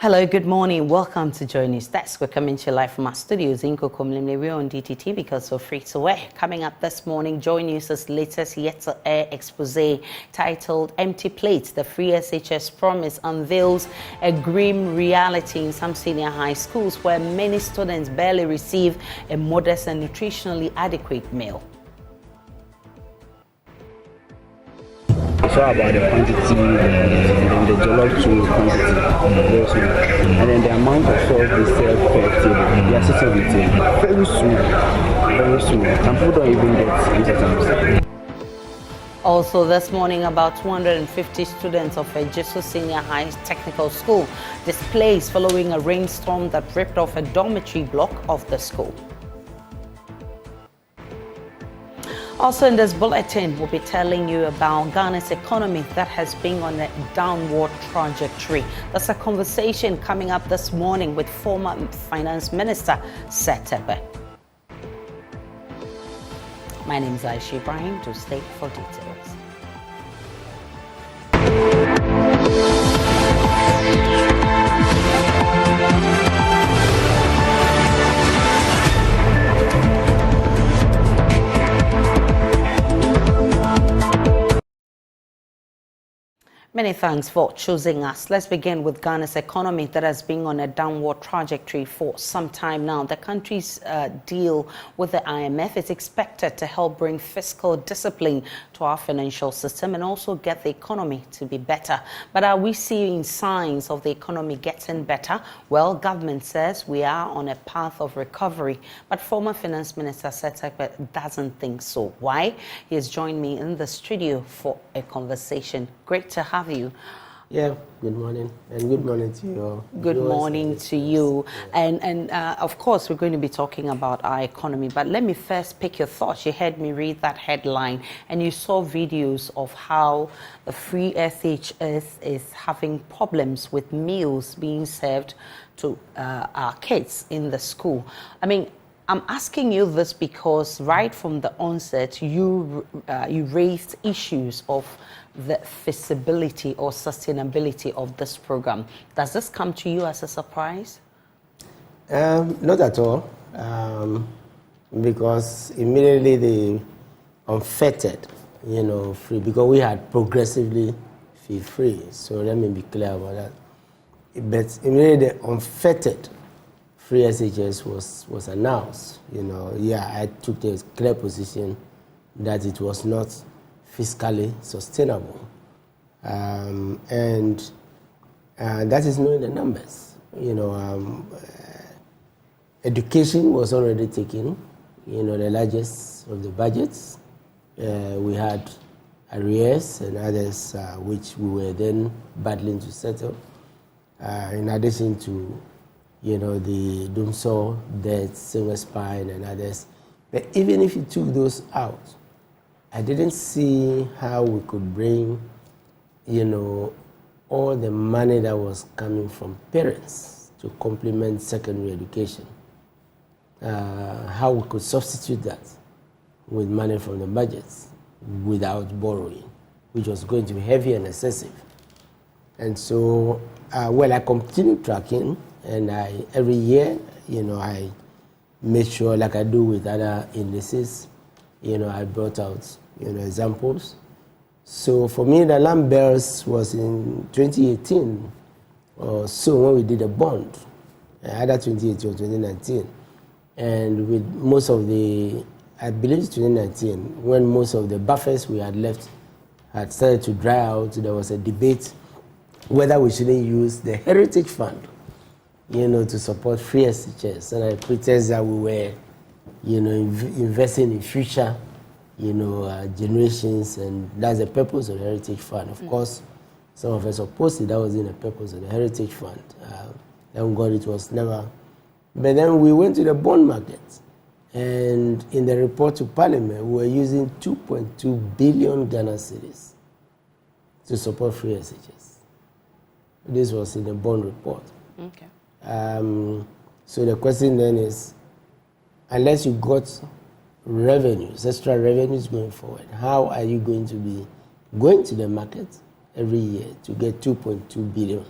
Hello, good morning. Welcome to JoyNews Desk. We're coming to you live from our studios in Kokomlimle. We're on DTT because we're free to wear. Coming up this morning, JoyNews' latest yet-to-air expose titled Empty Plates, the Free SHS Promise unveils a grim reality in some senior high schools where many students barely receive a modest and nutritionally adequate meal. It's all about the quantity and the jollof to quantity, and then the amount of salt they serve per table. They are sitting with it very small. Some people don't even get sometimes. Also this morning, about 250 students of Aju Senior High Technical School displaced following a rainstorm that ripped off a dormitory block of the school. Also in this bulletin, we'll be telling you about Ghana's economy that has been on a downward trajectory. That's a conversation coming up this morning with former Finance Minister Setebe. My name is Aju SHS. To stay for details. Many thanks for choosing us. Let's begin with Ghana's economy that has been on a downward trajectory for some time now. The country's deal with the IMF is expected to help bring fiscal discipline to our financial system and also get the economy to be better. But are we seeing signs of the economy getting better? Well, government says we are on a path of recovery, but former Finance Minister Setebe doesn't think so. Why? He has joined me in the studio for a conversation. Great to have you. Yeah, good morning, and good morning to you all. Good morning to you. And of course, we're going to be talking about our economy, but let me first pick your thoughts. You heard me read that headline, and you saw videos of how the free SHS is having problems with meals being served to our kids in the school. I mean, I'm asking you this because right from the onset, you raised issues of the feasibility or sustainability of this program. Does this come to you as a surprise? Not at all, because immediately they unfettered, free, because we had progressively fee free. So let me be clear about that. But immediately the unfettered free SHS was announced. I took a clear position that it was not fiscally sustainable, and that is knowing the numbers. Education was already taken, the largest of the budgets. We had arrears and others which we were then battling to settle, in addition to the Dumso, debt, silver spine, and others. But even if you took those out, I didn't see how we could bring, all the money that was coming from parents to complement secondary education. How we could substitute that with money from the budgets without borrowing, which was going to be heavy and excessive. And so, I continued tracking, and every year, I made sure, like I do with other indices, I brought out, examples. So for me, the alarm bells was in 2018 or so when we did a bond, either 2018 or 2019. And with most of I believe 2019, when most of the buffers we had left had started to dry out, there was a debate whether we shouldn't use the Heritage Fund, to support free SHS. And I pretend that we were, investing in future, generations, and that's the purpose of the Heritage Fund. Of course, some of us opposed it. That wasn't the purpose of the Heritage Fund. Thank God it was never. But then we went to the bond market, and in the report to Parliament, we were using 2.2 billion Ghana cedis to support free SHS. This was in the bond report. Okay. So the question then is, unless you got revenues, extra revenues going forward, how are you going to be going to the market every year to get 2.2 billion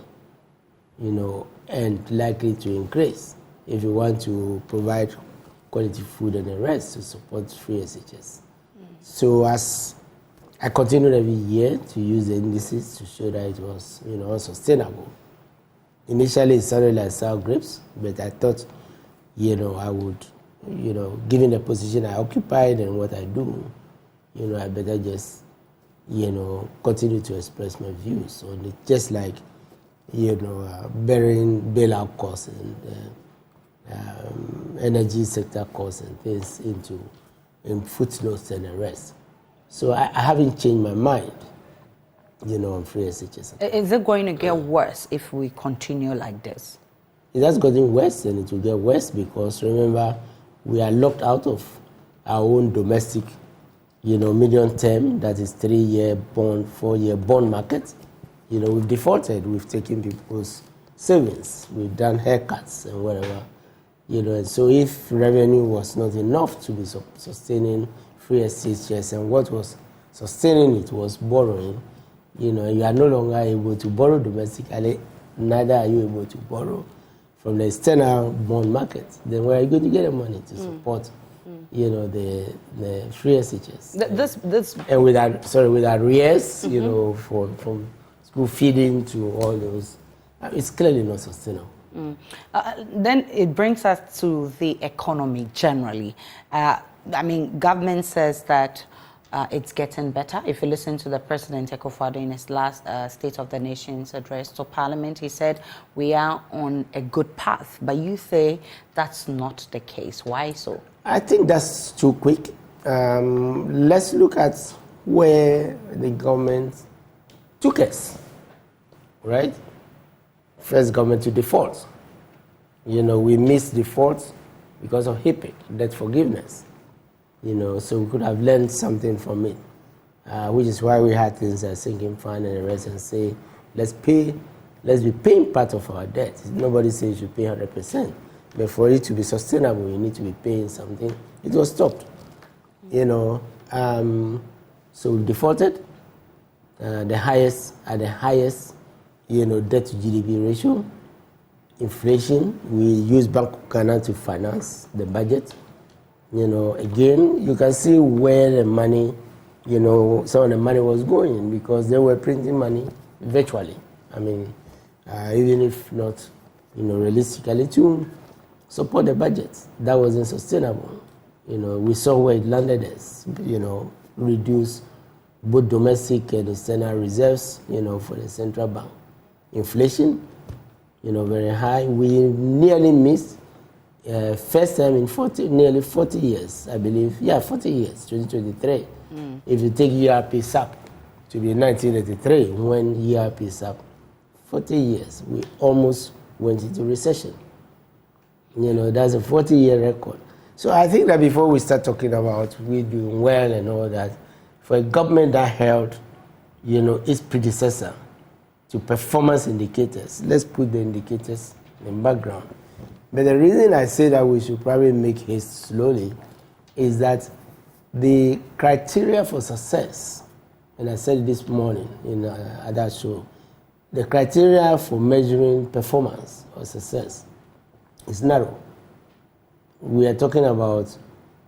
and likely to increase if you want to provide quality food and the rest to support free SHS. So as I continued every year to use the indices to show that it was, sustainable. Initially, it sounded like sour grapes, but I thought, I would, given the position I occupied and what I do, I better just, continue to express my views on it, just like, bearing bailout costs and energy sector costs and things in footnotes and the rest. So I haven't changed my mind, on free SHS. Is it going to get worse if we continue like this? It has gotten worse, and it will get worse because, remember, we are locked out of our own domestic, medium term, that is 3-year bond, 4-year bond market. We've defaulted, we've taken people's savings, we've done haircuts and whatever. And so if revenue was not enough to be sustaining free SHS, and what was sustaining it was borrowing, you are no longer able to borrow domestically, neither are you able to borrow from the external bond market. Then where are you going to get the money to support, the free SHS? And with arrears, from school feeding to all those, it's clearly not sustainable. Then it brings us to the economy generally. Government says that it's getting better. If you listen to the President Akufo-Addo in his last State of the Nation's address to Parliament, he said we are on a good path. But you say that's not the case. Why so? I think that's too quick. Let's look at where the government took us, right? First government to default. We missed default because of HIPIC, debt forgiveness. So we could have learned something from it, which is why we had things like sinking fund and the rest, and say, let's be paying part of our debt. Nobody says you should pay 100%, but for it to be sustainable, you need to be paying something. It was stopped, So we defaulted, the highest, debt to GDP ratio. Inflation, we use Bank of Ghana to finance the budget. Again, you can see where the money, some of the money was going because they were printing money virtually. Even if not, realistically to support the budget. That wasn't sustainable. We saw where it landed us, reduce both domestic and external reserves, for the central bank. Inflation, very high. We nearly missed first time in nearly 40 years, I believe. 40 years, 2023. If you take ERP SAP to be 1983, when ERP SAP, 40 years, we almost went into recession. That's a 40-year record. So I think that before we start talking about we doing well and all that, for a government that held, its predecessor to performance indicators, let's put the indicators in the background. But the reason I say that we should probably make haste slowly is that the criteria for success, and I said this morning in that show, the criteria for measuring performance or success is narrow. We are talking about,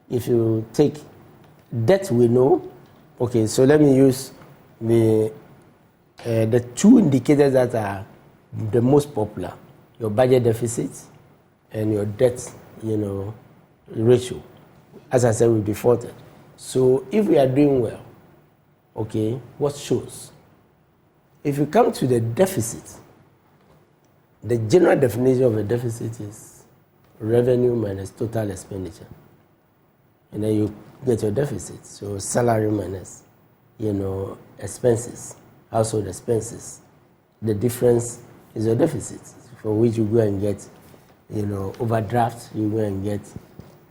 if you take debt, we know. Okay, so let me use the two indicators that are the most popular: your budget deficit and your debt, ratio. As I said, we defaulted. So if we are doing well, okay, what shows? If you come to the deficit, the general definition of a deficit is revenue minus total expenditure. And then you get your deficit. So salary minus, expenses, household expenses. The difference is your deficit, for which you go and get, overdraft, you go and get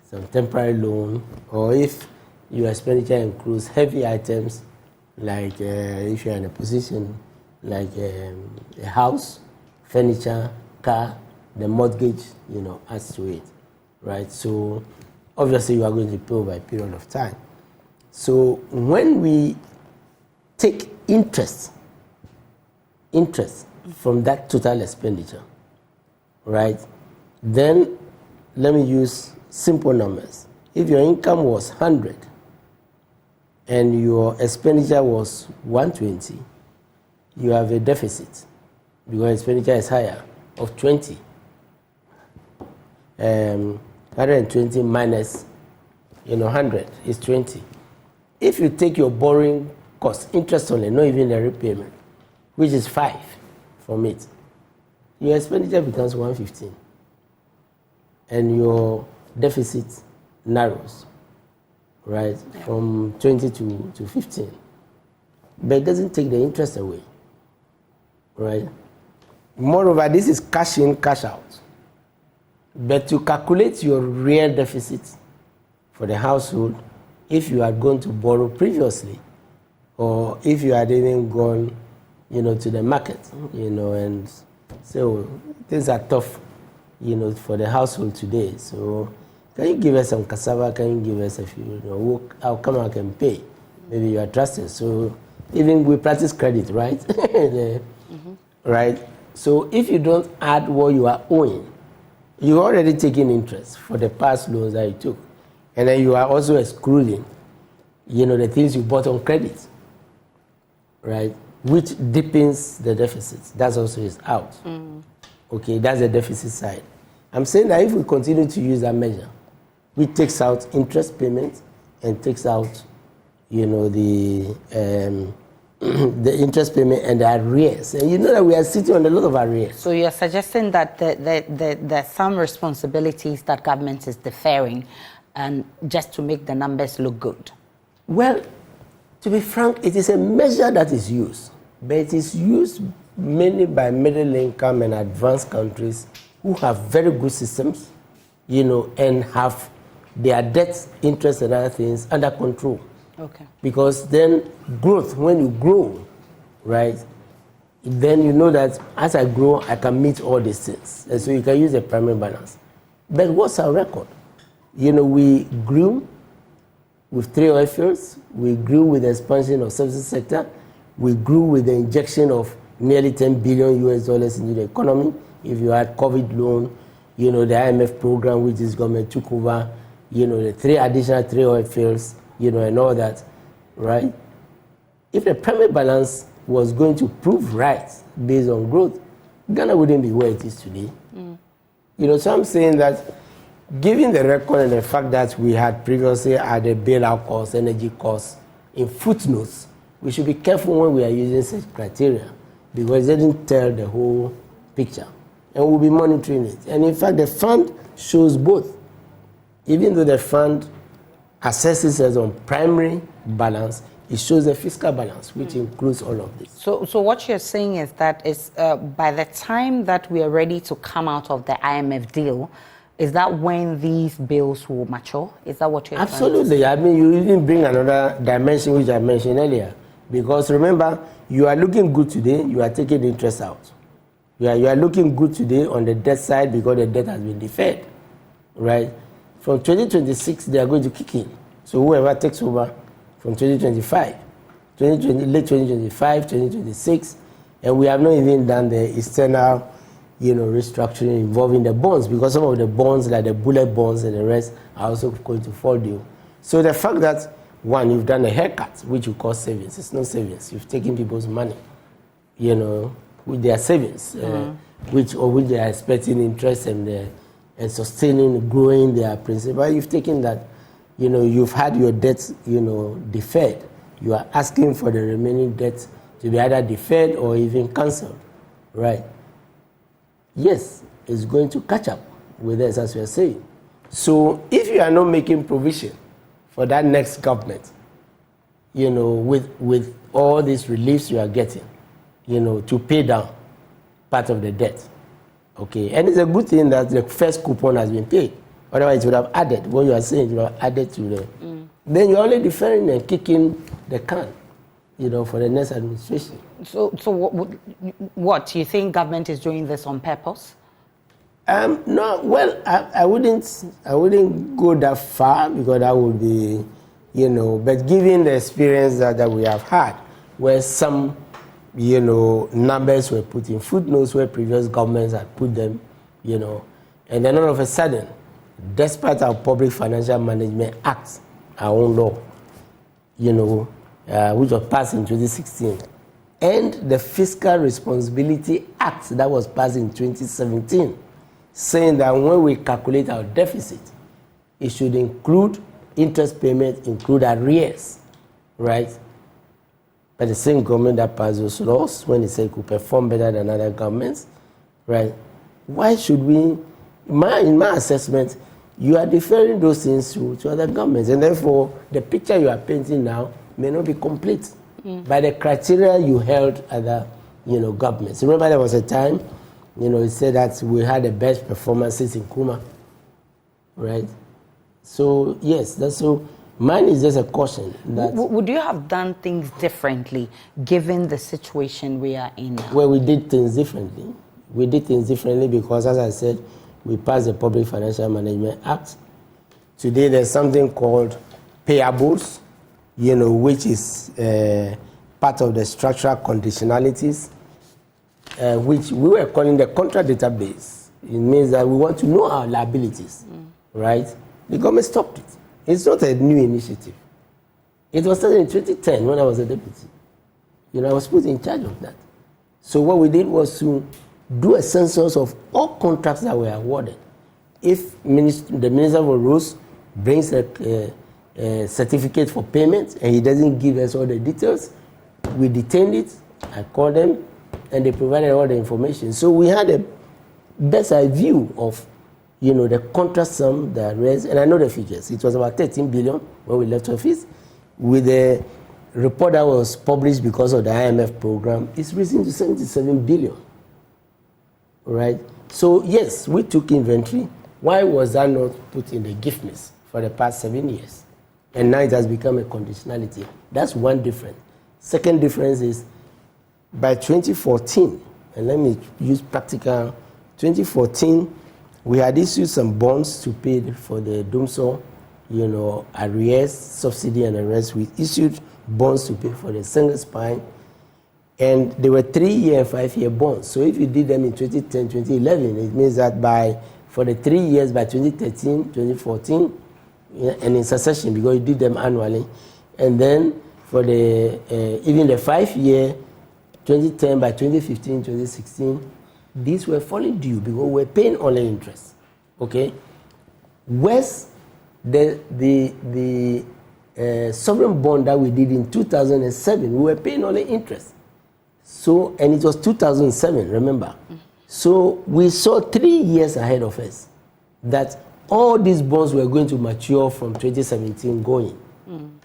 some temporary loan, or if your expenditure includes heavy items, like if you're in a position like a house, furniture, car, the mortgage, adds to it, right? So obviously you are going to pay over a period of time. So when we take interest from that total expenditure, right? Then let me use simple numbers. If your income was 100 and your expenditure was 120, you have a deficit because expenditure is higher of 20. 120 minus 100 is 20. If you take your borrowing cost, interest only, not even the repayment, which is 5 from it, your expenditure becomes 115 and your deficit narrows, right, from 20 to 15. But it doesn't take the interest away, right? Moreover, this is cash in, cash out. But to calculate your real deficit for the household, if you had gone to borrow previously, or if you had even gone, to the market, and so things are tough, for the household today. So can you give us some cassava? Can you give us a few, how come I can pay? Maybe you are trusted. So even we practice credit, right? Right? So if you don't add what you are owing, you're already taking interest for the past loans that you took. And then you are also excluding, the things you bought on credit, right? Which deepens the deficit. That also is out. Okay, that's the deficit side. I'm saying that if we continue to use that measure, which takes out interest payments and takes out, the interest payment and the arrears. And you know that we are sitting on a lot of arrears. So you're suggesting that there are some responsibilities that government is deferring and just to make the numbers look good? Well, to be frank, it is a measure that is used, but it is used mainly by middle income and advanced countries who have very good systems, and have their debt, interest and other things under control. Okay. Because then growth, when you grow, right, then you know that as I grow, I can meet all these things. And so you can use a primary balance. But what's our record? We grew with 3 oil fields. We grew with the expansion of services sector. We grew with the injection of nearly $10 billion into the economy. If you had COVID loan, the IMF program, which this government took over, the 3 oil fields, and all that, right? If the primary balance was going to prove right based on growth, Ghana wouldn't be where it is today. So I'm saying that given the record and the fact that we had previously added bailout costs, energy costs in footnotes, we should be careful when we are using such criteria because it doesn't tell the whole picture. And we'll be monitoring it. And in fact, the fund shows both. Even though the fund assesses as on primary balance, it shows a fiscal balance, which includes all of this. So what you're saying is that by the time that we are ready to come out of the IMF deal, is that when these bills will mature? Is that what you're Absolutely. trying to say? You even bring another dimension which I mentioned earlier. Because remember, you are looking good today, you are taking interest out. You are looking good today on the debt side because the debt has been deferred, right? From 2026, they are going to kick in. So whoever takes over from 2025, late 2025, 2026, and we have not even done the external, restructuring involving the bonds because some of the bonds, like the bullet bonds and the rest, are also going to fall due. So the fact that, one, you've done a haircut, which you call savings, it's not savings. You've taken people's money, with their savings, which they are expecting interest and sustaining, growing their principal. You've taken that, you've had your debt, deferred. You are asking for the remaining debt to be either deferred or even cancelled, right? Yes, it's going to catch up with us, as we are saying. So if you are not making provision for that next government, with all these reliefs you are getting, to pay down part of the debt, okay? And it's a good thing that the first coupon has been paid. Otherwise, it would have added, what you are saying, it would have added to the... Then you're only deferring and kicking the can, for the next administration. So what? You think government is doing this on purpose? No, well, I wouldn't go that far because that would be, but given the experience that we have had, where some, numbers were put in footnotes where previous governments had put them, And then all of a sudden, despite our Public Financial Management Act, our own law, which was passed in 2016, and the Fiscal Responsibility Act that was passed in 2017, saying that when we calculate our deficit, it should include interest payment, include arrears, right? But the same government that passed those laws, when it said it could perform better than other governments, right? Why should we, in my assessment, you are deferring those things to other governments, and therefore the picture you are painting now may not be complete by the criteria you held other, governments. Remember, there was a time, it said that we had the best performances in Kuma, right? So yes, that's so. Mine is just a caution that. Would you have done things differently given the situation we are in now? Well, we did things differently. We did things differently because, as I said, we passed the Public Financial Management Act. Today, there's something called payables, which is part of the structural conditionalities, which we were calling the contract database. It means that we want to know our liabilities, right? The government stopped it. It's not a new initiative. It was started in 2010 when I was a deputy. I was put in charge of that. So what we did was to do a census of all contracts that were awarded. If the Minister of Roads brings a certificate for payment and he doesn't give us all the details, we detained it, I called them, and they provided all the information. So we had a best eye view of the contract sum, the arrears, and I know the figures. It was about 13 billion when we left office. With the report that was published because of the IMF program, it's risen to 77 billion. Right? So yes, we took inventory. Why was that not put in the gift list for the past 7 years? And now it has become a conditionality. That's one difference. Second difference is by 2014, and let me use practical, 2014, we had issued some bonds to pay for the DUMSO, arrears, subsidy and arrears. We issued bonds to pay for the single spine, and they were 3-year and 5-year bonds. So if you did them in 2010, 2011, it means that for the 3 years, by 2013, 2014, and in succession, because you did them annually, and then for the even the 5-year, 2010 by 2015, 2016, these were falling due because we were paying only interest. Okay? Where's the sovereign bond that we did in 2007, we were paying only interest. So, and it was 2007, remember? So we saw 3 years ahead of us that all these bonds were going to mature from 2017 going.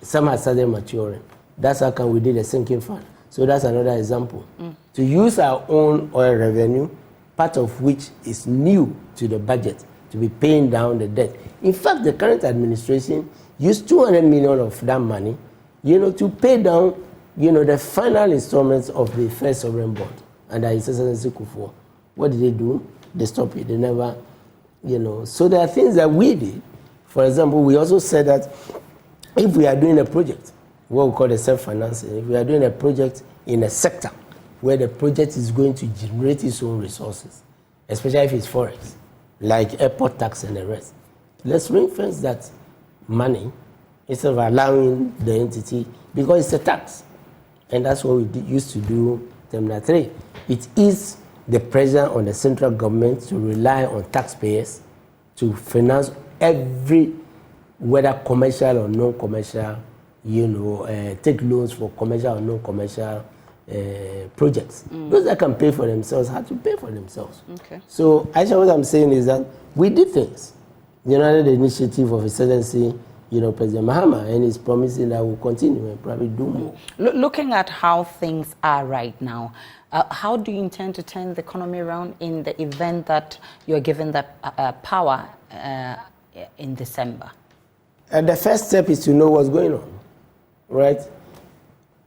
Some had started maturing. That's how come we did a sinking fund. So that's another example. To use our own oil revenue, part of which is new to the budget, to be paying down the debt. In fact, the current administration used 200 million of that money, to pay down, the final installments of the first sovereign bond under His Excellency Akufo. What did they do? They stopped it. They never, So there are things that we did. For example, we also said that if we are doing a project, what we call the self-financing, if we are doing a project in a sector where the project is going to generate its own resources, especially if it's forex, like airport tax and the rest, let's ring-fence that money instead of allowing the entity, because it's a tax. And that's what we used to do Terminal 3. It is the pressure on the central government to rely on taxpayers to finance every, whether commercial or non-commercial, take loans for commercial or non-commercial projects. Those that can pay for themselves have to pay for themselves. Okay. So, Aisha, what I'm saying is that we did things. Under the initiative of His Excellency, President Mahama, and he's promising that we'll continue and probably do more. Looking at how things are right now, how do you intend to turn the economy around in the event that you're given that power in December? The first step is to know what's going on, right?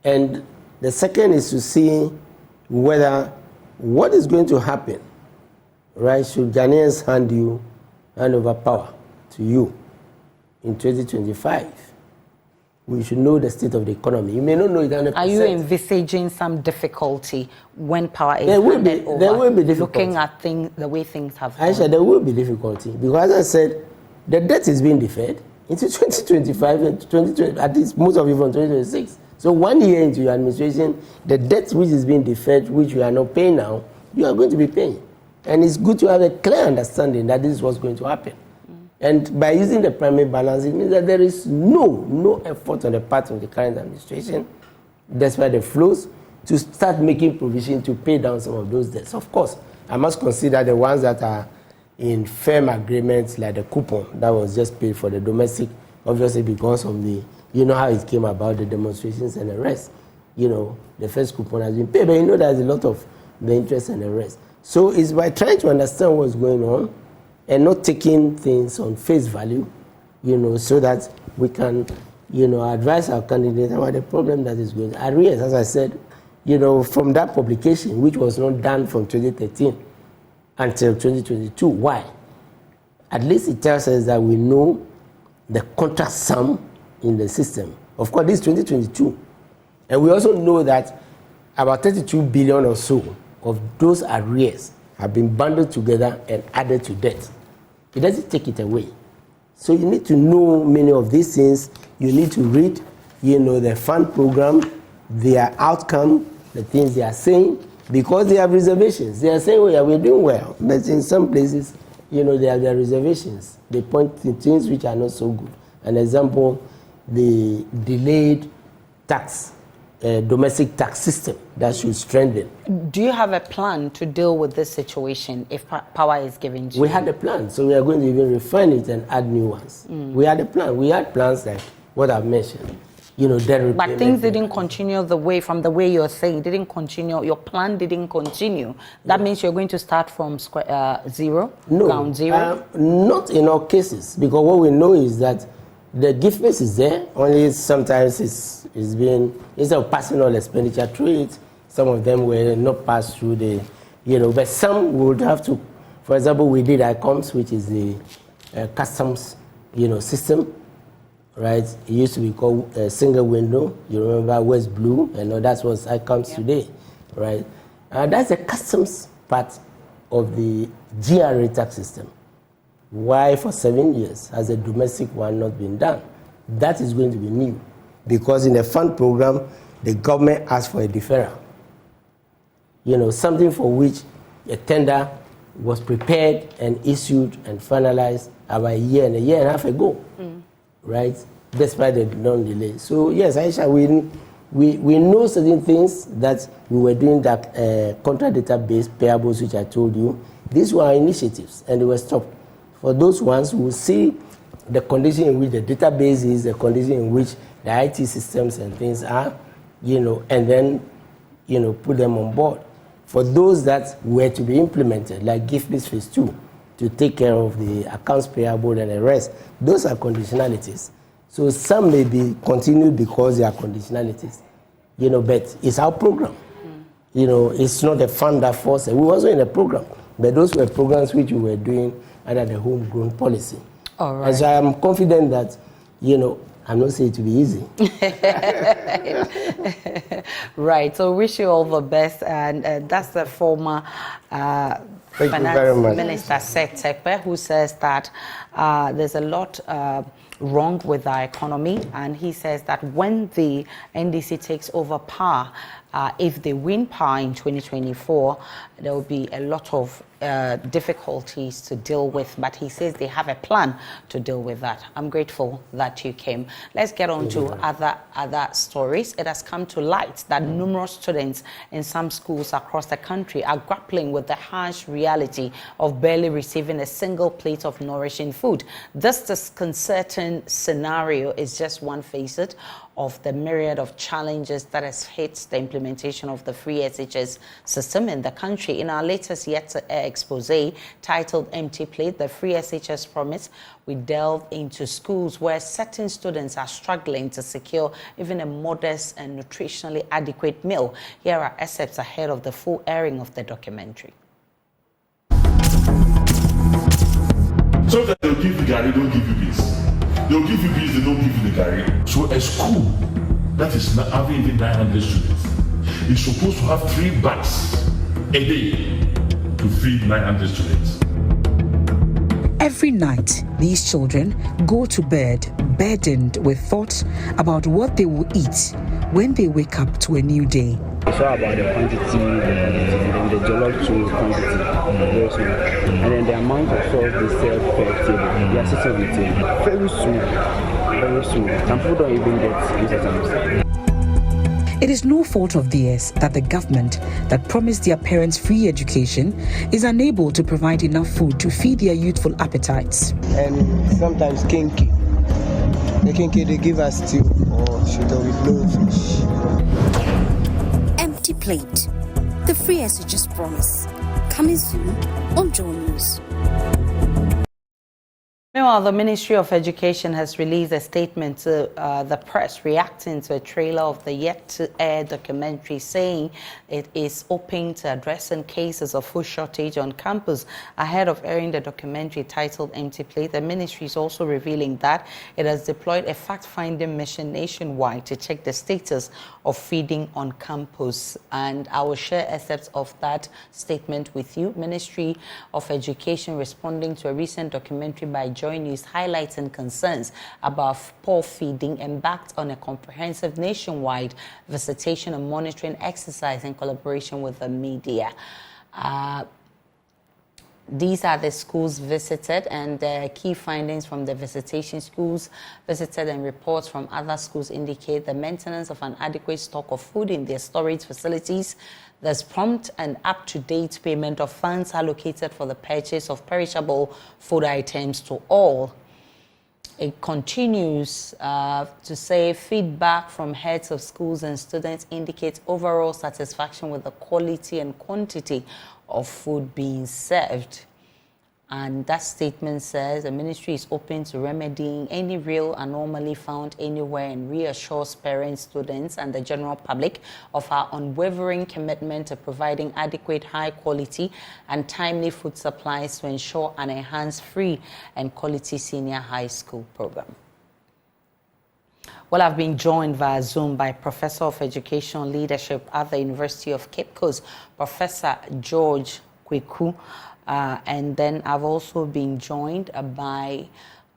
And the second is to see whether what is going to happen, right? Should Ghanaians hand over power to you in 2025, we should know the state of the economy. You may not know it 100%. Are you envisaging some difficulty when power is there will handed be, over? There will be difficulty. Looking at things, the way things have gone. Aisha, there will be difficulty because, as I said, the debt is being deferred into 2025 and 2020, at least most of it from 2026. So 1 year into your administration, the debt which is being deferred, which you are not paying now, you are going to be paying. And it's good to have a clear understanding that this is what's going to happen. And by using the primary balance, it means that there is no effort on the part of the current administration, despite the flows, to start making provision to pay down some of those debts. Of course, I must consider the ones that are in firm agreements, like the coupon that was just paid for the domestic, obviously because of the, you know how it came about, the demonstrations and the rest. You know, the first coupon has been paid, but you know there's a lot of the interest and the rest. So it's by trying to understand what's going on and not taking things on face value, you know, so that we can, you know, advise our candidates about the problem that is going on. Arrears, as I said, you know, from that publication, which was not done from 2013 until 2022. Why? At least it tells us that we know the contract sum in the system. Of course, this is 2022. And we also know that about 32 billion or so of those arrears have been bundled together and added to debt. It doesn't take it away. So you need to know many of these things. You need to read, you know, the fund program, their outcome, the things they are saying, because they have reservations. They are saying, oh yeah, we're doing well. But in some places, you know, they have their reservations. They point to things which are not so good. An example, the delayed tax, domestic tax system that should strengthen. Do you have a plan to deal with this situation if power is given to you? We had a plan, so we are going to even refine it and add new ones. We had a plan. We had plans like what I've mentioned. You know, but things didn't continue from the way you're saying. Didn't continue. Your plan didn't continue. That means you're going to start from zero, ground zero? Not in all cases, because what we know is that the gift base is there, only sometimes it's being, instead of passing all expenditure through it, some of them will not pass through the, you know, but some would have to. For example, we did ICOMS, which is the customs, you know, system, right? It used to be called a single window. You remember West Blue, and that's what ICOMS today, right? That's the customs part of the GRA tax system. Why for 7 years has the domestic one not been done? That is going to be new, because in the fund program, the government asked for a deferral. You know, something for which a tender was prepared and issued and finalized about a year and a half ago, right? Despite the long delay. So yes, Aisha, we know certain things that we were doing, that contract database payables, which I told you. These were initiatives and they were stopped. For those ones who see the condition in which the database is, the condition in which the IT systems and things are, you know, and then, you know, put them on board. For those that were to be implemented, like Gift List Phase 2, to take care of the accounts payable and the rest, those are conditionalities. So some may be continued because they are conditionalities, you know, but it's our program. You know, it's not a fund that forced it. We were also in a program, but those were programs which we were doing under the homegrown policy. All right. And so I'm confident that, you know, I'm not saying it to be easy. Right. So wish you all the best. And that's the former Finance Minister, Seth Terkper, who says that there's a lot wrong with our economy. And he says that when the NDC takes over power, if they win power in 2024, there will be a lot of difficulties to deal with, but he says they have a plan to deal with that. I'm grateful that you came. Let's get on to other stories. It has come to light that numerous students in some schools across the country are grappling with the harsh reality of barely receiving a single plate of nourishing food. This disconcerting scenario is just one facet of the myriad of challenges that has hit the implementation of the free SHS system in the country. In our latest yet to air expose titled Empty Plate, the free SHS Promise, we delve into schools where certain students are struggling to secure even a modest and nutritionally adequate meal. Here are excerpts ahead of the full airing of the documentary. So that they'll give you Gary, don't give you this. They'll give you beans, they don't give you the garri. So a school that is not having even 900 students is supposed to have 3 bags a day to feed 900 students. Every night, these children go to bed burdened with thoughts about what they will eat when they wake up to a new day. It's all about the quantity, and the jollof too quantity, and then the amount of sauce they sell per table. They are sitting with it very soon. Some people don't even get it sometimes. It is no fault of theirs that the government that promised their parents free education is unable to provide enough food to feed their youthful appetites. And sometimes kinky. The kinky they give us stew or sugar with blowfish. Empty plate. The free SHS promise. Coming soon on JoyNews. Meanwhile, the Ministry of Education has released a statement to the press reacting to a trailer of the yet-to-air documentary saying it is open to addressing cases of food shortage on campus. Ahead of airing the documentary titled Empty Plate, the ministry is also revealing that it has deployed a fact-finding mission nationwide to check the status of feeding on campus. And I will share excerpts of that statement with you. Ministry of Education responding to a recent documentary by JoyNews highlighting concerns about poor feeding, embarked on a comprehensive nationwide visitation and monitoring exercise in collaboration with the media. These are the schools visited, and the key findings from the visitation. Schools visited and reports from other schools indicate the maintenance of an adequate stock of food in their storage facilities. There's prompt and up-to-date payment of funds allocated for the purchase of perishable food items to all. It continues to say feedback from heads of schools and students indicates overall satisfaction with the quality and quantity of food being served. And that statement says the ministry is open to remedying any real anomaly found anywhere and reassures parents, students, and the general public of our unwavering commitment to providing adequate, high quality, and timely food supplies to ensure an enhanced free and quality senior high school program. Well, I've been joined via Zoom by Professor of Education Leadership at the University of Cape Coast, Professor George Kweku. And then I've also been joined by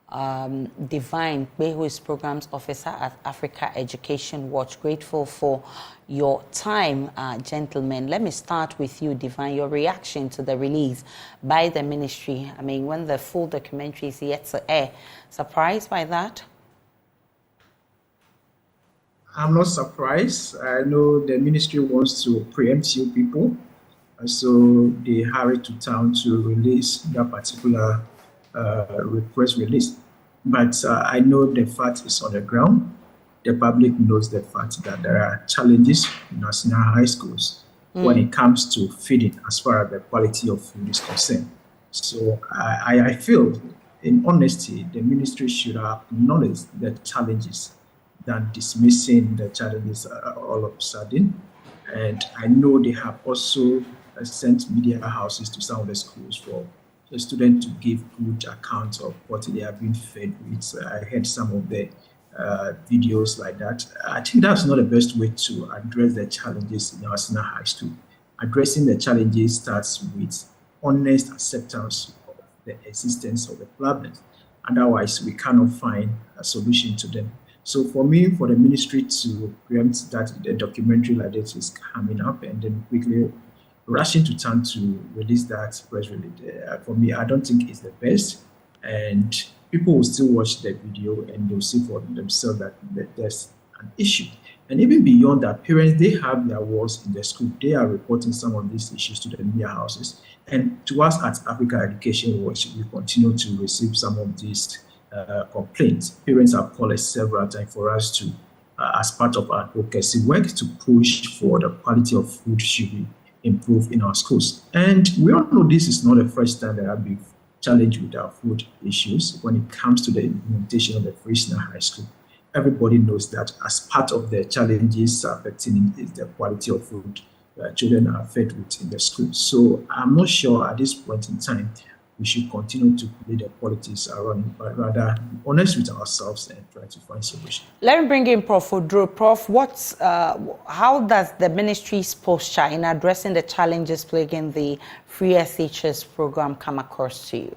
Divine, who is Programs Officer at Africa Education Watch. Grateful for your time, gentlemen. Let me start with you, Divine. Your reaction to the release by the ministry. I mean, when the full documentary is yet to air. Surprised by that? I'm not surprised. I know the ministry wants to preempt you people. So they hurried to town to release that particular press release. But I know the fact is on the ground. The public knows the fact that there are challenges in our senior high schools when it comes to feeding as far as the quality of food is concerned. So I feel, in honesty, the ministry should have acknowledged the challenges than dismissing the challenges all of a sudden. And I know they have also sent media houses to some of the schools for the students to give good accounts of what they have been fed with. I heard some of the videos like that. I think that's not the best way to address the challenges in our senior high school. Addressing the challenges starts with honest acceptance of the existence of the problems. Otherwise, we cannot find a solution to them. So for me, for the ministry to preempt that the documentary like this is coming up and then quickly rushing to town to release that press release, for me, I don't think it's the best. And people will still watch the video and they'll see for themselves that there's an issue. And even beyond that, parents, they have their walls in the school. They are reporting some of these issues to the media houses. And to us at Africa Education Watch, we continue to receive some of these complaints. Parents have called us several times for us to, as part of our advocacy work, to push for the quality of food should be improved in our schools. And we all know this is not the first time that I've been challenged with our food issues when it comes to the implementation of the free senior high school. Everybody knows that as part of the challenges affecting is the quality of food that children are fed with in the school. So I'm not sure at this point in time we should continue to play the politics around it, but rather be honest with ourselves and try to find solutions. Let me bring in Prof. Odro. Prof, how does the ministry's posture in addressing the challenges plaguing the Free SHS program come across to you?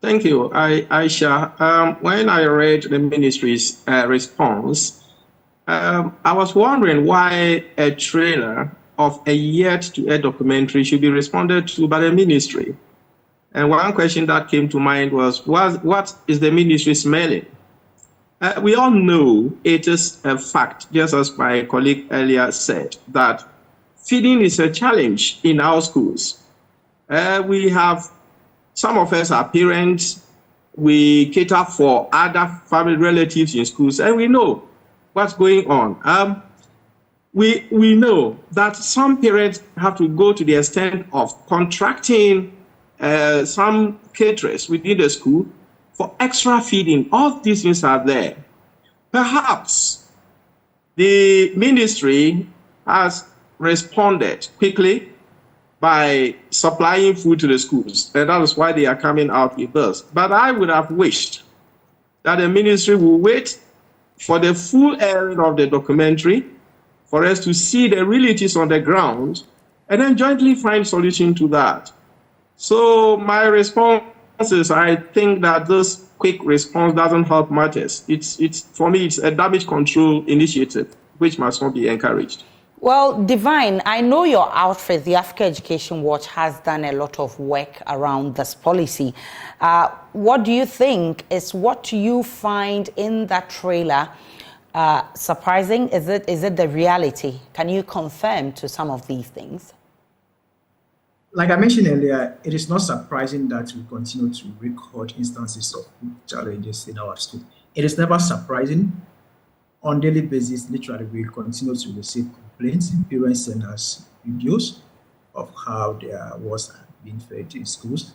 Thank you, Aisha. When I read the ministry's response, I was wondering why a trailer of a yet-to-air documentary should be responded to by the ministry. And one question that came to mind was, what is the ministry smelling? We all know it is a fact, just as my colleague earlier said, that feeding is a challenge in our schools. Some of us are parents, we cater for other family relatives in schools, and we know what's going on. We know that some parents have to go to the extent of contracting some caterers within the school for extra feeding. All these things are there. Perhaps the ministry has responded quickly by supplying food to the schools, and that is why they are coming out with this. But I would have wished that the ministry will wait for the full airing of the documentary for us to see the realities on the ground and then jointly find solution to that. So my response is, I think that this quick response doesn't help matters. For me, it's a damage control initiative, which must not be encouraged. Well, Divine, I know your outfit, the Africa Education Watch, has done a lot of work around this policy. What do you think is what you find in that trailer surprising? Is it the reality? Can you confirm to some of these things? Like I mentioned earlier, it is not surprising that we continue to record instances of challenges in our school. It is never surprising. On a daily basis, literally, we continue to receive complaints. Parents send us videos of how their was being fed in schools.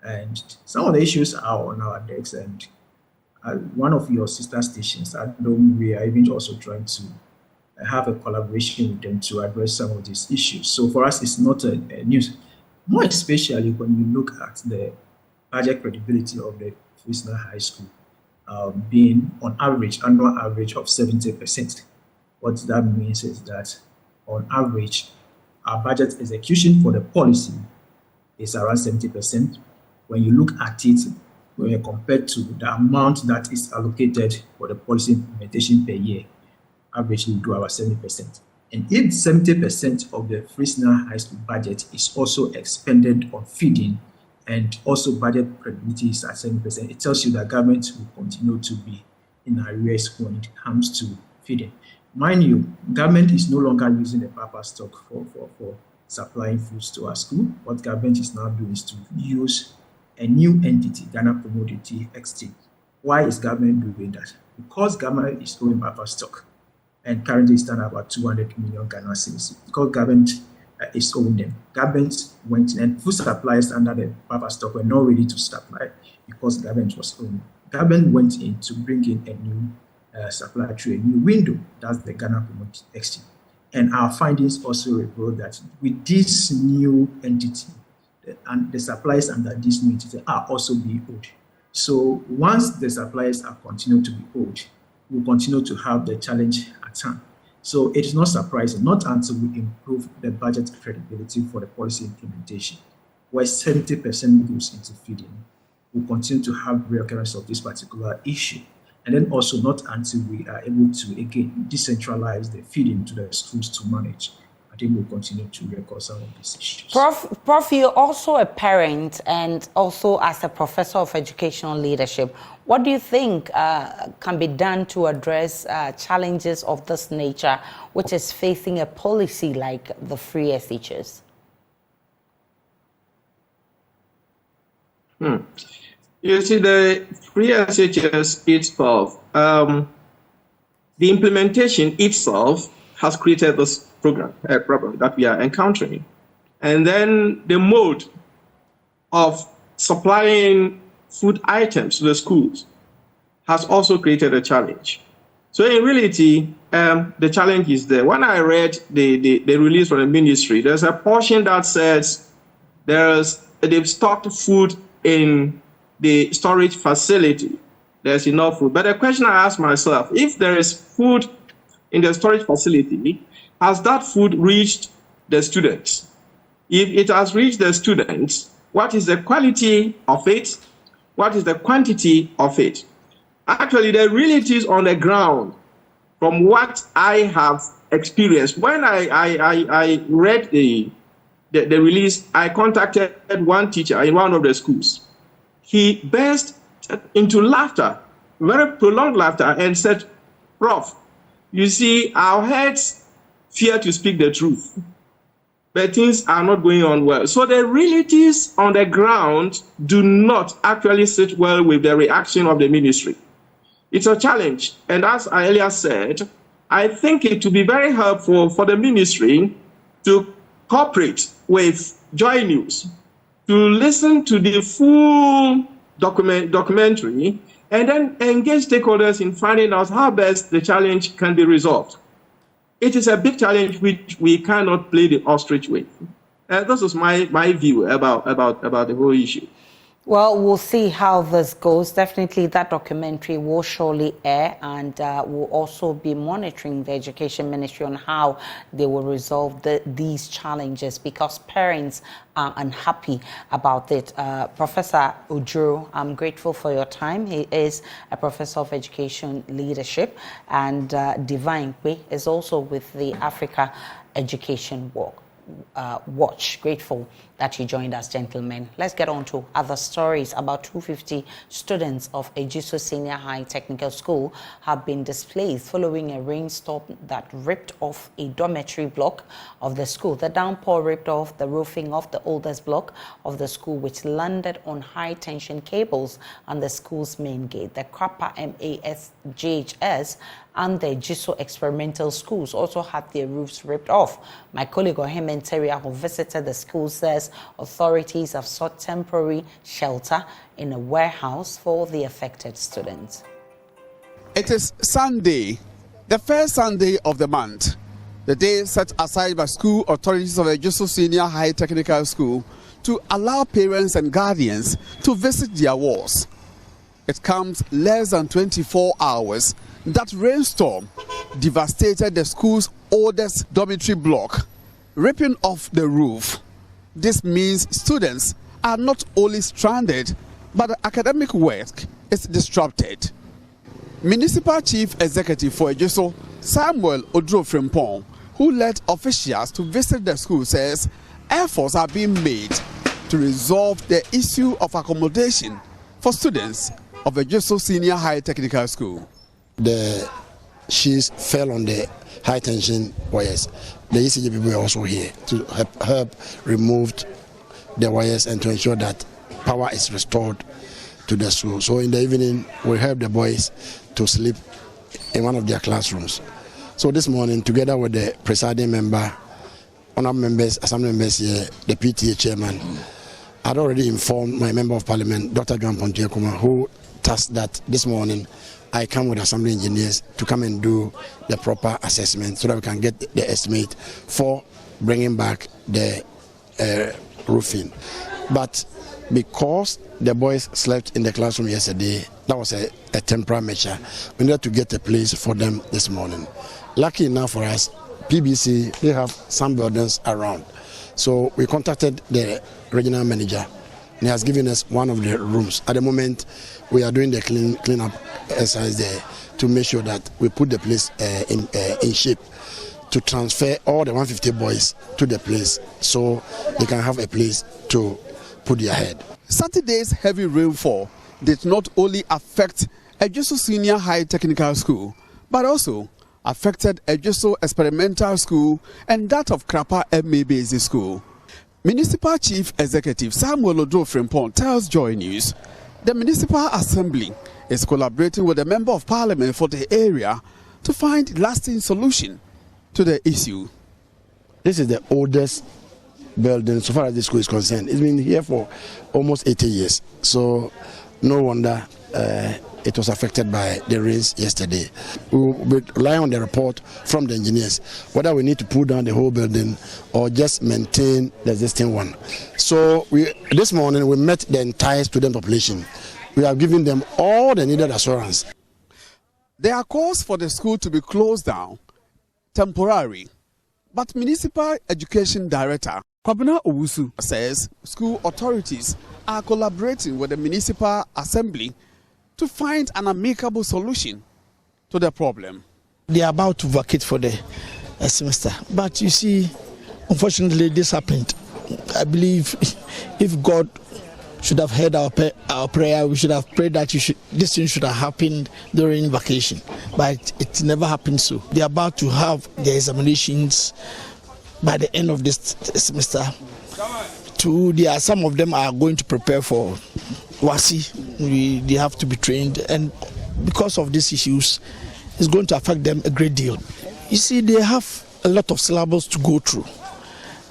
And some of the issues are on our decks. And one of your sister stations, we are even also trying to have a collaboration with them to address some of these issues. So for us, it's not a news. More especially when you look at the budget credibility of the Frisna High School being on average, annual average of 70%. What that means is that on average, our budget execution for the policy is around 70%. When you look at it, when you compare to the amount that is allocated for the policy implementation per year, averagely we do about 70%. And if 70% of the Frisna High School budget is also expended on feeding, and also budget credibility is at 70%, it tells you that government will continue to be in arrears when it comes to feeding. Mind you, government is no longer using the buffer stock for supplying foods to our school. What government is now doing is to use a new entity, Ghana Commodity Exchange. Why is government doing that? Because government is owing buffer stock, and currently it's done about 200 million Ghana cedis. Because government is owing them. Government went, and food suppliers under the buffer stock were not ready to supply because government was owing. Government went in to bring in a new supply through a new window. That's the Ghana Commodity Exchange. And our findings also reveal that with this new entity, and the suppliers under this new entity are also being owed. So once the suppliers are continue to be owed, we'll continue to have the challenge at hand. So it is not surprising, not until we improve the budget credibility for the policy implementation, where 70% goes into feeding, we'll continue to have recurrence of this particular issue. And then also not until we are able to, again, decentralize the feeding to the schools to manage. I think we'll continue to record some of these issues. Prof, you're also a parent and also as a professor of educational leadership. What do you think can be done to address challenges of this nature, which is facing a policy like the Free SHS? You see, the Free SHS itself, the implementation itself has created this problem that we are encountering. And then the mode of supplying food items to the schools has also created a challenge. So in reality, the challenge is there. When I read the release from the ministry, there's a portion that says there's they've stocked food in the storage facility. There's enough food. But the question I ask myself, if there is food in the storage facility, has that food reached the students? If it has reached the students, what is the quality of it? What is the quantity of it? Actually, the realities on the ground, from what I have experienced, when I read the release, I contacted one teacher in one of the schools. He burst into laughter, very prolonged laughter, and said, "Prof, you see, our heads fear to speak the truth, but things are not going on well." So the realities on the ground do not actually sit well with the reaction of the ministry. It's a challenge. And as I earlier said, I think it would be very helpful for the ministry to cooperate with Joy News, to listen to the full documentary, and then engage stakeholders in finding out how best the challenge can be resolved. It is a big challenge which we cannot play the ostrich with. This is my view about the whole issue. Well, we'll see how this goes. Definitely that documentary will surely air, and we'll also be monitoring the Education Ministry on how they will resolve these challenges, because parents are unhappy about it. Professor Aju, I'm grateful for your time. He is a professor of education leadership, and Divine Kwe is also with the Africa Education Watch. Grateful that you joined us, gentlemen. Let's get on to other stories. About 250 students of Aju Senior High Technical School have been displaced following a rainstorm that ripped off a dormitory block of the school. The downpour ripped off the roofing of the oldest block of the school, which landed on high-tension cables on the school's main gate. The Krapa MAS JHS and the Jiso experimental schools also had their roofs ripped off. My colleague Ohemen Teria, who visited the school, says authorities have sought temporary shelter in a warehouse for the affected students. It is Sunday, the first Sunday of the month, the day set aside by school authorities of Aju Senior High Technical School to allow parents and guardians to visit their wards. It comes less than 24 hours that rainstorm devastated the school's oldest dormitory block, ripping off the roof. This means students are not only stranded, but the academic work is disrupted. Municipal Chief Executive for Aju, Samuel Odro-Frimpong, who led officials to visit the school, says efforts are being made to resolve the issue of accommodation for students of Aju Senior High Technical School. The sheets fell on the high tension wires. The ECG people were also here to help remove the wires and to ensure that power is restored to the school. So in the evening, we helped the boys to sleep in one of their classrooms. So this morning, together with the presiding member, honorable members, assembly members here, the PTA chairman, I'd already informed my member of parliament, Dr. John Pontiakuma, who tasked that this morning I come with assembly engineers to come and do the proper assessment so that we can get the estimate for bringing back the roofing. But because the boys slept in the classroom yesterday, that was a temporary measure. We needed to get a place for them this morning. Lucky enough for us, PBC, they have some buildings around. So we contacted the regional manager, and he has given us one of the rooms. At the moment, we are doing the cleanup exercise there to make sure that we put the place in shape to transfer all the 150 boys to the place so they can have a place to put their head. Saturday's heavy rainfall did not only affect Aju Senior High Technical School, but also affected Aju Experimental School and that of Krapa MA School. Municipal Chief Executive Samuel Odro-Frimpong tells Joy News the Municipal Assembly is collaborating with the Member of Parliament for the area to find lasting solution to the issue. This is the oldest building so far as the school is concerned. It's been here for almost 80 years. So no wonder it was affected by the rains yesterday. We will rely on the report from the engineers, whether we need to pull down the whole building or just maintain the existing one. So this morning we met the entire student population. We have given them all the needed assurance. There are calls for the school to be closed down temporarily, but Municipal Education Director Kwabena Owusu says school authorities are collaborating with the Municipal Assembly to find an amicable solution to the problem. They are about to vacate for the semester, but you see, unfortunately this happened. I believe if God should have heard our prayer, we should have prayed that this thing should have happened during vacation, but it never happened so. They are about to have their examinations by the end of this semester. Some of them are going to prepare for WASI. They have to be trained, and because of these issues, it's going to affect them a great deal. You see, they have a lot of syllables to go through.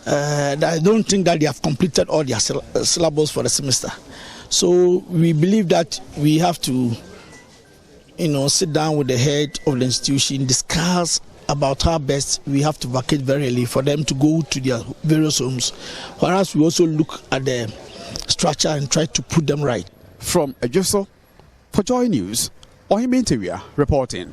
I don't think that they have completed all their syllables for the semester. So we believe that we have to, sit down with the head of the institution, discuss about how best we have to vacate very early for them to go to their various homes. Whereas we also look at the structure and try to put them right. From Ejoso, for Joy News, Ohimintewia reporting.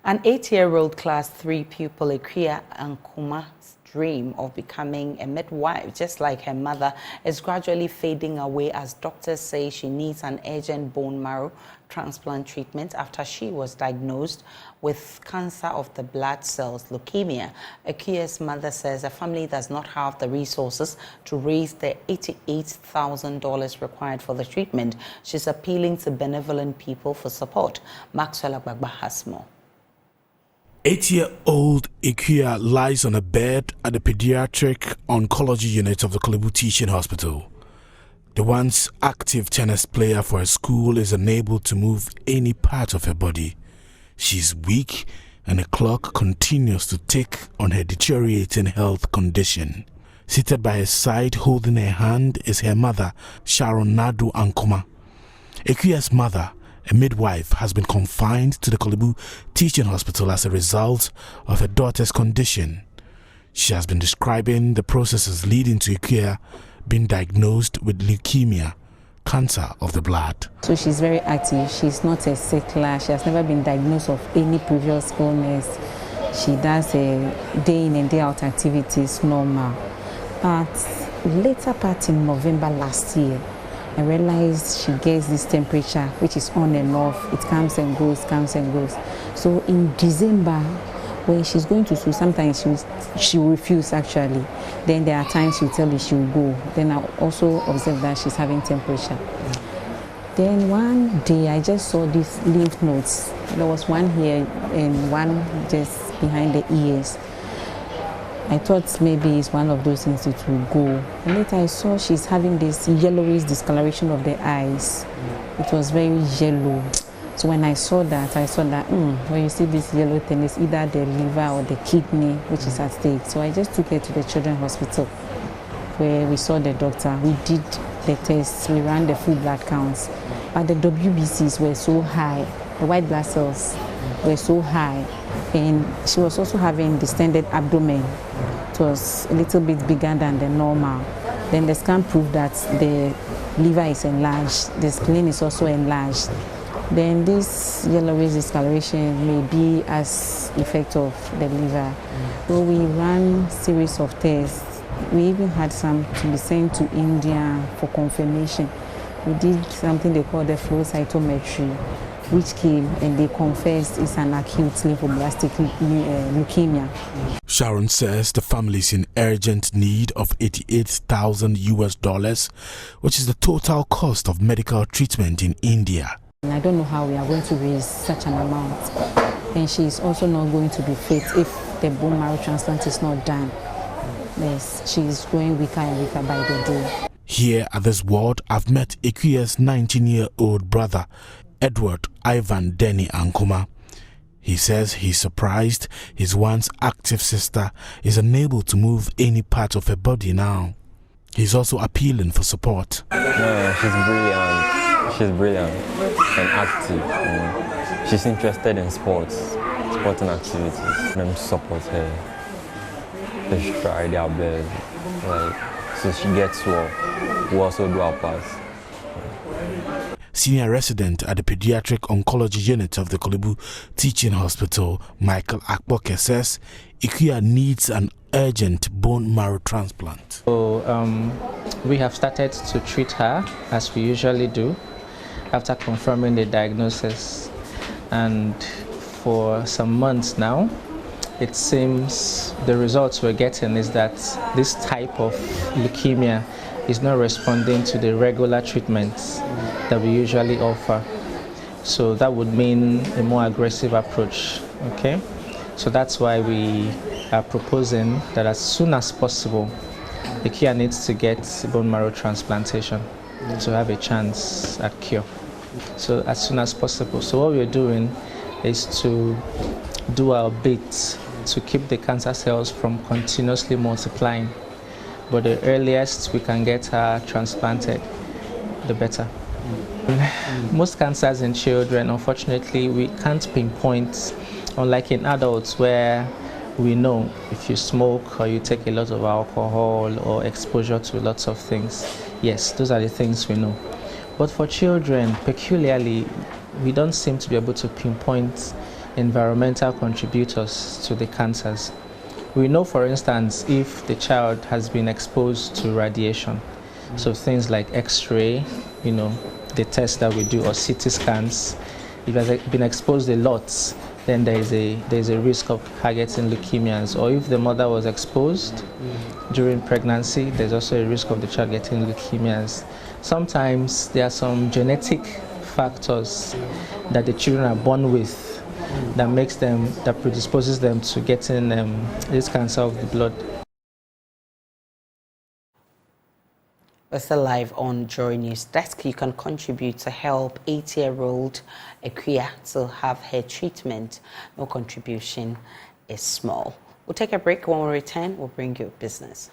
An 8-year-old Class 3 pupil, Aju SHS's dream of becoming a midwife, just like her mother, is gradually fading away as doctors say she needs an urgent bone marrow transplant treatment after she was diagnosed with cancer of the blood cells, leukemia. Akuya's mother says the family does not have the resources to raise the $88,000 required for the treatment. She's appealing to benevolent people for support. Maxwell Agbagba has more. 8-year-old Aju lies on a bed at the pediatric oncology unit of the Korle Bu Teaching Hospital. The once active tennis player for her school is unable to move any part of her body. She's weak and the clock continues to tick on her deteriorating health condition. Seated by her side holding her hand is her mother, Sharon Nadu Ankoma. Akuya's mother, a midwife, has been confined to the Korle Bu Teaching Hospital as a result of her daughter's condition. She has been describing the processes leading to Aju being diagnosed with leukemia, cancer of the blood. So she's very active. She's not a sickler. She has never been diagnosed of any previous illness. She does a day in and day out activities normal. But later part in November last year, I realized she gets this temperature which is on and off. It comes and goes, comes and goes. So in December, when she's going to school, sometimes she will refuse actually. Then there are times she'll tell me she will go. Then I also observe that she's having temperature. Then one day I just saw these lymph nodes. There was one here and one just behind the ears. I thought maybe it's one of those things it will go. And later I saw she's having this yellowish discoloration of the eyes. It was very yellow. So when I saw that, when you see this yellow thing, it's either the liver or the kidney which is at stake. So I just took her to the Children's Hospital where we saw the doctor. We did the tests, we ran the full blood counts. But the WBCs were so high, the white blood cells were so high. And she was also having distended abdomen. It was a little bit bigger than the normal. Then the scan proved that the liver is enlarged, the spleen is also enlarged. Then this yellowish discoloration may be as effect of the liver. So we ran series of tests. We even had some to be sent to India for confirmation. We did something they call the flow cytometry, which came and they confessed it's an acute lymphoblastic leukemia. Sharon says the family is in urgent need of $88,000, which is the total cost of medical treatment in India. And I don't know how we are going to raise such an amount. And she is also not going to be fit if the bone marrow transplant is not done. Yes, she is growing weaker and weaker by the day. Here at this ward, I've met Akuya's 19-year-old brother, Edward Ivan Denny Ankoma. He says he's surprised his once active sister is unable to move any part of her body now. He's also appealing for support. No, she's brilliant and active. She's interested in sporting activities. Them support her. They should try their best. So she gets well. We also do our part. Senior resident at the Pediatric Oncology Unit of the Kolebu Teaching Hospital, Michael Akboke, says Ikuya needs an urgent bone marrow transplant. So we have started to treat her as we usually do after confirming the diagnosis, and for some months now it seems the results we're getting is that this type of leukemia is not responding to the regular treatments that we usually offer. So that would mean a more aggressive approach, okay? So that's why we are proposing that as soon as possible, the Kia needs to get bone marrow transplantation to have a chance at cure. So as soon as possible. So what we're doing is to do our bit to keep the cancer cells from continuously multiplying. But the earliest we can get her transplanted, the better. Most cancers in children, unfortunately, we can't pinpoint, unlike in adults where we know if you smoke or you take a lot of alcohol or exposure to lots of things. Yes, those are the things we know. But for children, peculiarly, we don't seem to be able to pinpoint environmental contributors to the cancers. We know, for instance, if the child has been exposed to radiation, so things like X-ray, the tests that we do, or CT scans, if it has been exposed a lot, then there is a risk of her getting leukemias. Or if the mother was exposed during pregnancy, there's also a risk of the child getting leukemias. Sometimes there are some genetic factors that the children are born with that predisposes them to getting this cancer of the blood. We're still live on JoyNews Desk. You can contribute to help 80-year-old Ikuya to have her treatment. No contribution is small. We'll take a break. When we return, we'll bring you business.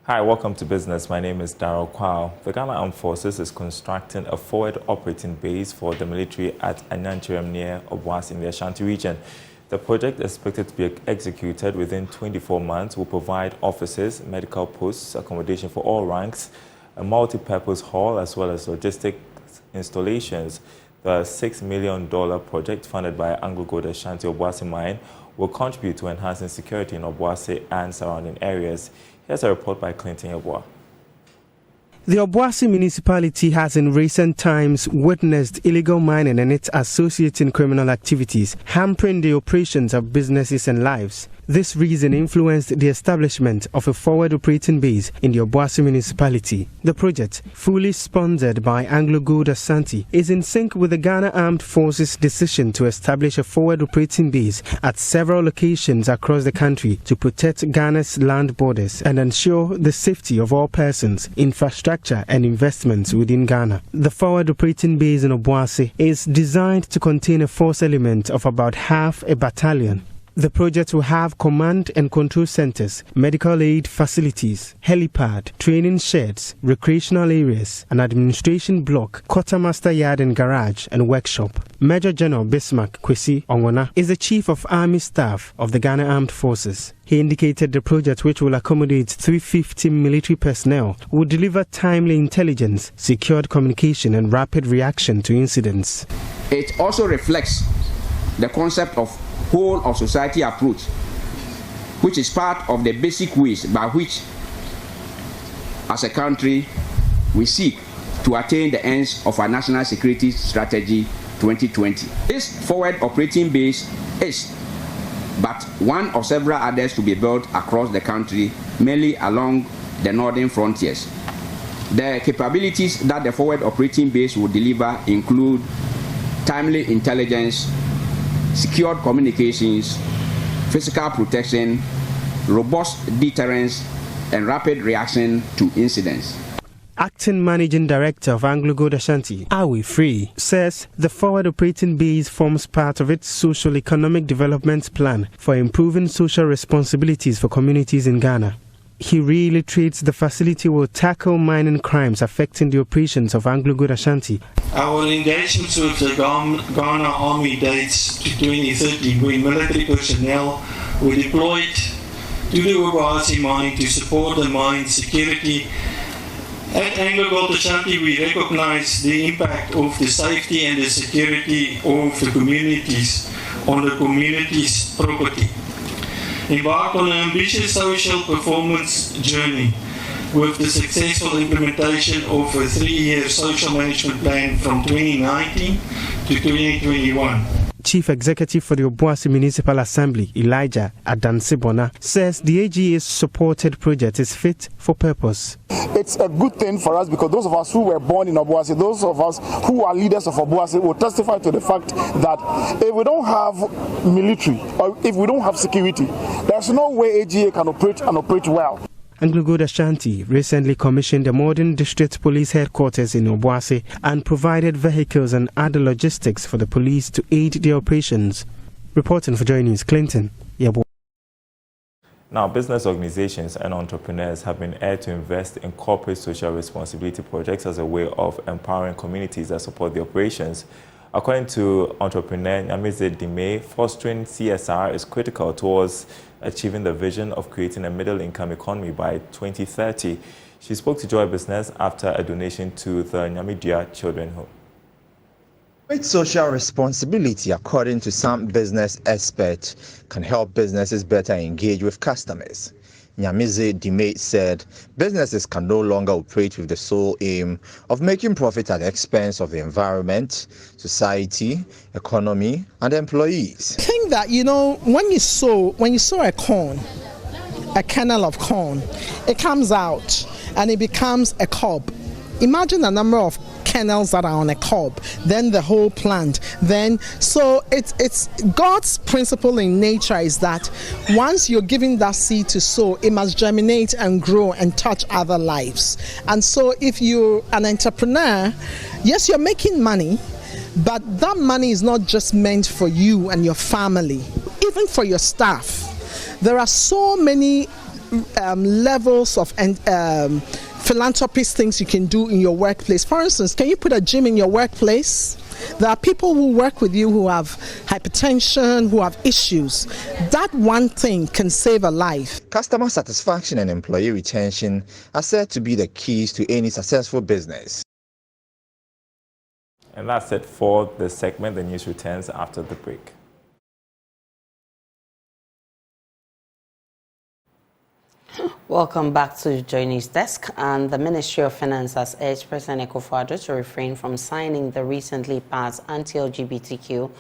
Hi, welcome to Business. My name is Darrell Kwao. The Ghana Armed Forces is constructing a forward operating base for the military at Anyancherem near Obuasi in the Ashanti region. The project, expected to be executed within 24 months, will provide offices, medical posts, accommodation for all ranks, a multi-purpose hall, as well as logistic installations. The $6 million project, funded by Anglo Gold Ashanti Obuasi Mine, will contribute to enhancing security in Obuasi and surrounding areas. Here's a report by Clinton Yabua. The Obuasi municipality has in recent times witnessed illegal mining and its associating criminal activities, hampering the operations of businesses and lives. This reason influenced the establishment of a forward operating base in the Obuasi municipality. The project, fully sponsored by Anglo Gold Ashanti, is in sync with the Ghana Armed Forces' decision to establish a forward operating base at several locations across the country to protect Ghana's land borders and ensure the safety of all persons, infrastructure and investments within Ghana. The forward operating base in Obuasi is designed to contain a force element of about half a battalion. The project will have command and control centers, medical aid facilities, helipad, training sheds, recreational areas, an administration block, quartermaster yard and garage, and workshop. Major General Bismarck Kwesi Ongona is the Chief of Army Staff of the Ghana Armed Forces. He indicated the project, which will accommodate 350 military personnel, will deliver timely intelligence, secured communication, and rapid reaction to incidents. It also reflects the concept of whole of society approach which is part of the basic ways by which, as a country, we seek to attain the ends of our National Security Strategy 2020. This forward operating base is but one of several others to be built across the country, mainly along the northern frontiers. The capabilities that the forward operating base will deliver include timely intelligence, secured communications, physical protection, robust deterrence, and rapid reaction to incidents. Acting Managing Director of AngloGold Ashanti, Awe Free, says the forward operating base forms part of its social economic development plan for improving social responsibilities for communities in Ghana. He reiterates the facility will tackle mining crimes affecting the operations of AngloGold Ashanti. Our engagements with the Ghana Army dates to 2030, when military personnel were deployed to the Obuasi mine to support the mine security. At AngloGold Ashanti, we recognize the impact of the safety and the security of the communities on the community's property. Embarked on an ambitious social performance journey with the successful implementation of a 3-year social management plan from 2019 to 2021. Chief Executive for the Obuasi Municipal Assembly, Elijah Adansibona, says the AGA's supported project is fit for purpose. It's a good thing for us because those of us who were born in Obuasi, those of us who are leaders of Obuasi will testify to the fact that if we don't have military or if we don't have security, there's no way AGA can operate well. AngloGold Ashanti recently commissioned a modern district police headquarters in Obuasi and provided vehicles and other logistics for the police to aid their operations. Reporting for JoyNews, Clinton Yabo. Now, business organizations and entrepreneurs have been urged to invest in corporate social responsibility projects as a way of empowering communities that support the operations. According to entrepreneur Nyamize Dime, fostering CSR is critical towards achieving the vision of creating a middle-income economy by 2030. She spoke to Joy Business after a donation to the Nyamidua Children's Home. With social responsibility, according to some business experts, can help businesses better engage with customers. Nyamize Dime said businesses can no longer operate with the sole aim of making profit at the expense of the environment, society, economy, and employees. I think that, when you sow a corn, a kernel of corn, it comes out and it becomes a cob. Imagine the number of kernels that are on a cob, then the whole plant. So it's God's principle in nature is that once you're giving that seed to sow, it must germinate and grow and touch other lives. And so if you're an entrepreneur, yes, you're making money, but that money is not just meant for you and your family, even for your staff. There are so many levels of philanthropist things you can do in your workplace. For instance, can you put a gym in your workplace? There are people who work with you who have hypertension, who have issues. That one thing can save a life. Customer satisfaction and employee retention are said to be the keys to any successful business. And that's it for this segment. The news returns after the break. Welcome back to JoyNews Desk. And the Ministry of Finance has urged President Akufo-Addo to refrain from signing the recently passed Anti-LGBTQ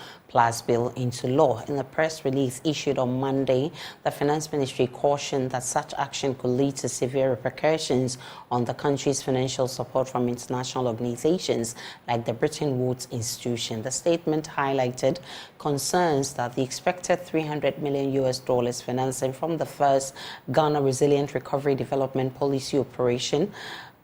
Bill into law. In a press release issued on Monday, the Finance Ministry cautioned that such action could lead to severe repercussions on the country's financial support from international organizations like the Bretton Woods Institution. The statement highlighted concerns that the expected $300 million financing from the first Ghana Resilient Recovery Development Policy Operation,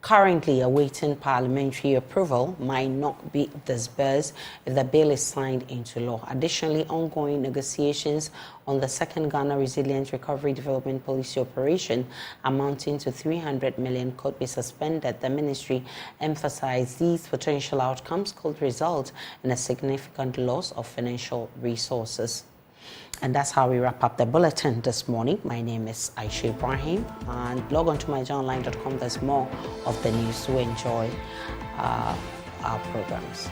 currently awaiting parliamentary approval, might not be disbursed if the bill is signed into law. Additionally, ongoing negotiations on the second Ghana Resilient Recovery Development Policy Operation amounting to $300 million could be suspended. The ministry emphasized these potential outcomes could result in a significant loss of financial resources. And that's how we wrap up the bulletin this morning. My name is Aisha Ibrahim, and log on to myjournalline.com. There's more of the news to enjoy our programs.